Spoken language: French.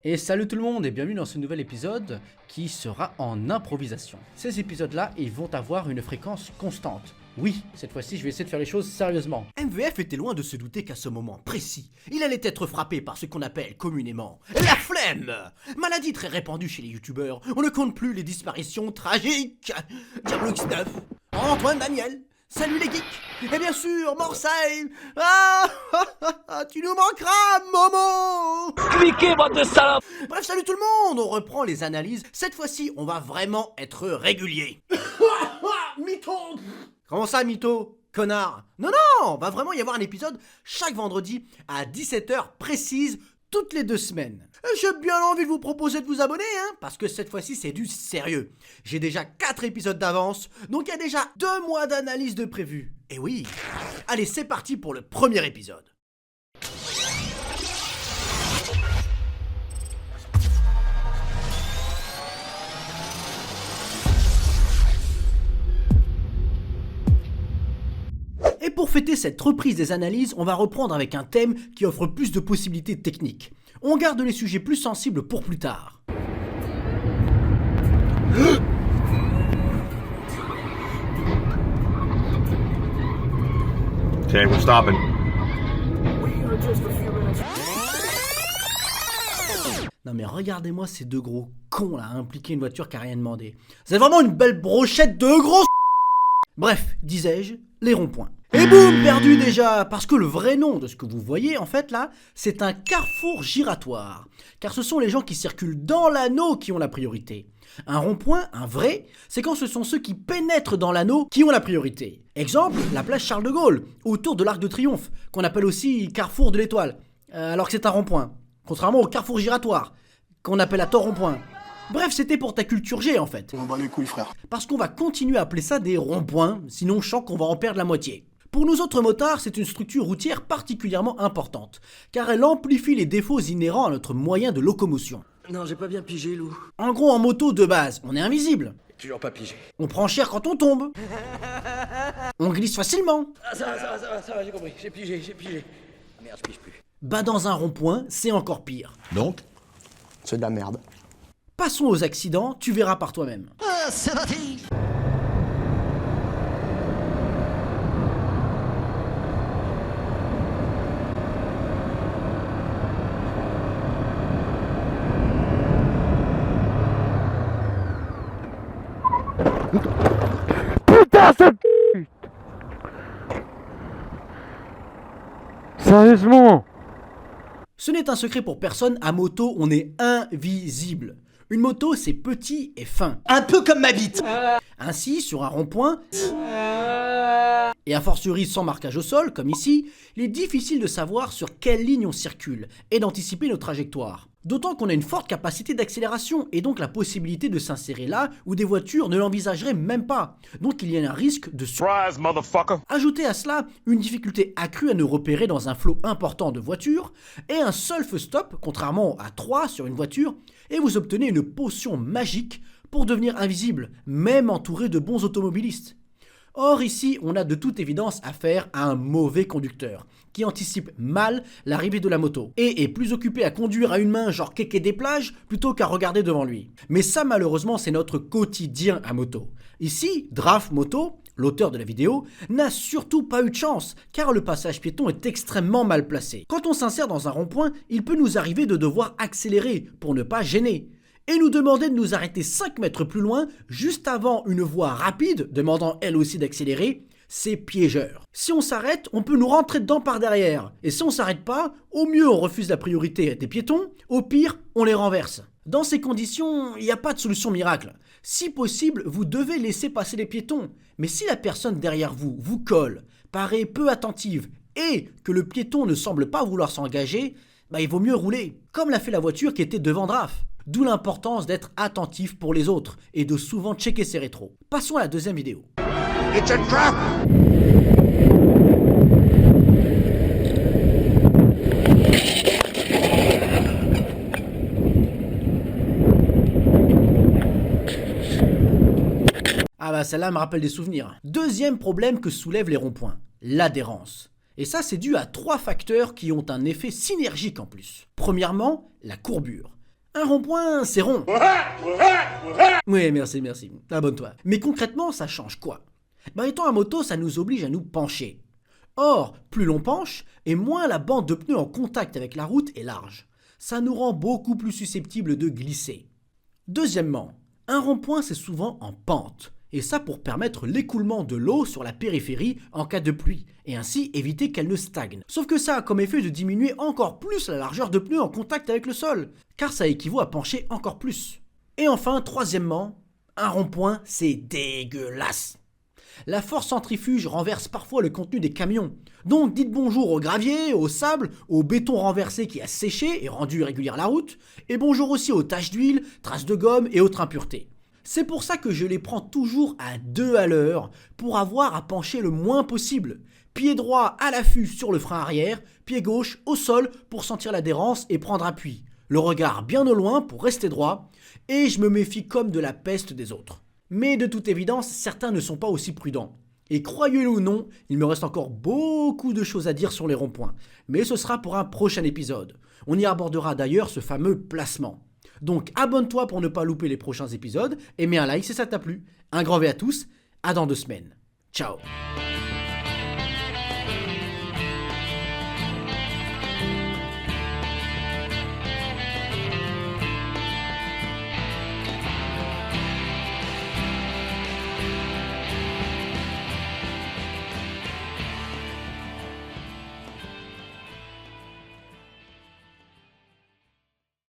Et salut tout le monde et bienvenue dans ce nouvel épisode qui sera en improvisation. Ces épisodes-là, ils vont avoir une fréquence constante. Oui, cette fois-ci, je vais essayer de faire les choses sérieusement. MVF était loin de se douter qu'à ce moment précis, il allait être frappé par ce qu'on appelle communément la flemme. Maladie très répandue chez les youtubeurs, on ne compte plus les disparitions tragiques. Diablux 9, Antoine Daniel, salut les geeks, et bien sûr, Morsay. Tu nous manqueras, Momo. Cliquez, bande de salopes. Bref, salut tout le monde, on reprend les analyses. Cette fois-ci, on va vraiment être régulier. Mytho. Comment ça, mytho? Connard. Non, va vraiment y avoir un épisode chaque vendredi à 17h précise toutes les 2 semaines. J'ai bien envie de vous proposer de vous abonner, parce que cette fois-ci, c'est du sérieux. J'ai déjà 4 épisodes d'avance, donc il y a déjà 2 mois d'analyse de prévu. Et oui. Allez, c'est parti pour le premier épisode. Et pour fêter cette reprise des analyses, on va reprendre avec un thème qui offre plus de possibilités techniques. On garde les sujets plus sensibles pour plus tard. Okay, we're stopping. Non mais regardez-moi ces 2 gros cons là, impliquer une voiture qui a rien demandé. C'est vraiment une belle brochette de gros. Bref, disais-je, les ronds-points. Et boum, perdu déjà. Parce que le vrai nom de ce que vous voyez en fait là, c'est un carrefour giratoire. Car ce sont les gens qui circulent dans l'anneau qui ont la priorité. Un rond-point, un vrai, c'est quand ce sont ceux qui pénètrent dans l'anneau qui ont la priorité. Exemple, la place Charles de Gaulle, autour de l'Arc de Triomphe, qu'on appelle aussi carrefour de l'Étoile, alors que c'est un rond-point. Contrairement au carrefour giratoire, qu'on appelle à tort rond-point. Bref, c'était pour ta culture G en fait. On bat les couilles, frère. Parce qu'on va continuer à appeler ça des ronds-points, sinon je sens qu'on va en perdre la moitié. Pour nous autres motards, c'est une structure routière particulièrement importante, car elle amplifie les défauts inhérents à notre moyen de locomotion. Non, j'ai pas bien pigé, Lou. En gros, en moto de base, on est invisible. Toujours pas pigé. On prend cher quand on tombe. On glisse facilement. Ah, ça va, j'ai compris. J'ai pigé. Ah, merde, je pige plus. Bah dans un rond-point, c'est encore pire. Donc, c'est de la merde. Passons aux accidents, tu verras par toi-même. Ah, c'est parti. Putain, ce Sérieusement? Ce n'est un secret pour personne, à moto, on est invisible. Une moto, c'est petit et fin. Un peu comme ma bite. Ainsi, sur un rond-point, et a fortiori sans marquage au sol, comme ici, il est difficile de savoir sur quelle ligne on circule et d'anticiper nos trajectoires. D'autant qu'on a une forte capacité d'accélération et donc la possibilité de s'insérer là où des voitures ne l'envisageraient même pas. Donc il y a un risque de Surprise, motherfucker! Ajoutez à cela une difficulté accrue à nous repérer dans un flot important de voitures et un seul feu stop, contrairement à 3 sur une voiture, et vous obtenez une potion magique pour devenir invisible, même entouré de bons automobilistes. Or ici, on a de toute évidence affaire à un mauvais conducteur, qui anticipe mal l'arrivée de la moto, et est plus occupé à conduire à une main genre kéké des plages, plutôt qu'à regarder devant lui. Mais ça malheureusement c'est notre quotidien à moto. Ici, Draf Moto, l'auteur de la vidéo, n'a surtout pas eu de chance, car le passage piéton est extrêmement mal placé. Quand on s'insère dans un rond-point, il peut nous arriver de devoir accélérer pour ne pas gêner, et nous demander de nous arrêter 5 mètres plus loin, juste avant une voie rapide, demandant elle aussi d'accélérer, c'est piégeur. Si on s'arrête, on peut nous rentrer dedans par derrière, et si on s'arrête pas, au mieux on refuse la priorité des piétons, au pire, on les renverse. Dans ces conditions, il n'y a pas de solution miracle. Si possible, vous devez laisser passer les piétons, mais si la personne derrière vous vous colle, paraît peu attentive, et que le piéton ne semble pas vouloir s'engager, il vaut mieux rouler, comme l'a fait la voiture qui était devant Draf. D'où l'importance d'être attentif pour les autres et de souvent checker ses rétros. Passons à la deuxième vidéo. It's a trap! Ah bah celle-là me rappelle des souvenirs. Deuxième problème que soulèvent les ronds-points, l'adhérence. Et ça, c'est dû à 3 facteurs qui ont un effet synergique en plus. Premièrement, la courbure. Un rond-point, c'est rond. Oui, merci. Abonne-toi. Mais concrètement, ça change quoi? Étant à moto, ça nous oblige à nous pencher. Or, plus l'on penche, et moins la bande de pneus en contact avec la route est large. Ça nous rend beaucoup plus susceptibles de glisser. Deuxièmement, un rond-point c'est souvent en pente, et ça pour permettre l'écoulement de l'eau sur la périphérie en cas de pluie, et ainsi éviter qu'elle ne stagne. Sauf que ça a comme effet de diminuer encore plus la largeur de pneus en contact avec le sol, car ça équivaut à pencher encore plus. Et enfin, troisièmement, un rond-point c'est dégueulasse. La force centrifuge renverse parfois le contenu des camions. Donc dites bonjour au gravier, au sable, au béton renversé qui a séché et rendu irrégulière la route, et bonjour aussi aux taches d'huile, traces de gomme et autres impuretés. C'est pour ça que je les prends toujours à 2 à l'heure, pour avoir à pencher le moins possible. Pied droit à l'affût sur le frein arrière, pied gauche au sol pour sentir l'adhérence et prendre appui. Le regard bien au loin pour rester droit, et je me méfie comme de la peste des autres. Mais de toute évidence, certains ne sont pas aussi prudents. Et croyez-le ou non, il me reste encore beaucoup de choses à dire sur les ronds-points. Mais ce sera pour un prochain épisode. On y abordera d'ailleurs ce fameux placement. Donc abonne-toi pour ne pas louper les prochains épisodes, et mets un like si ça t'a plu. Un grand V à tous, à dans 2 semaines. Ciao.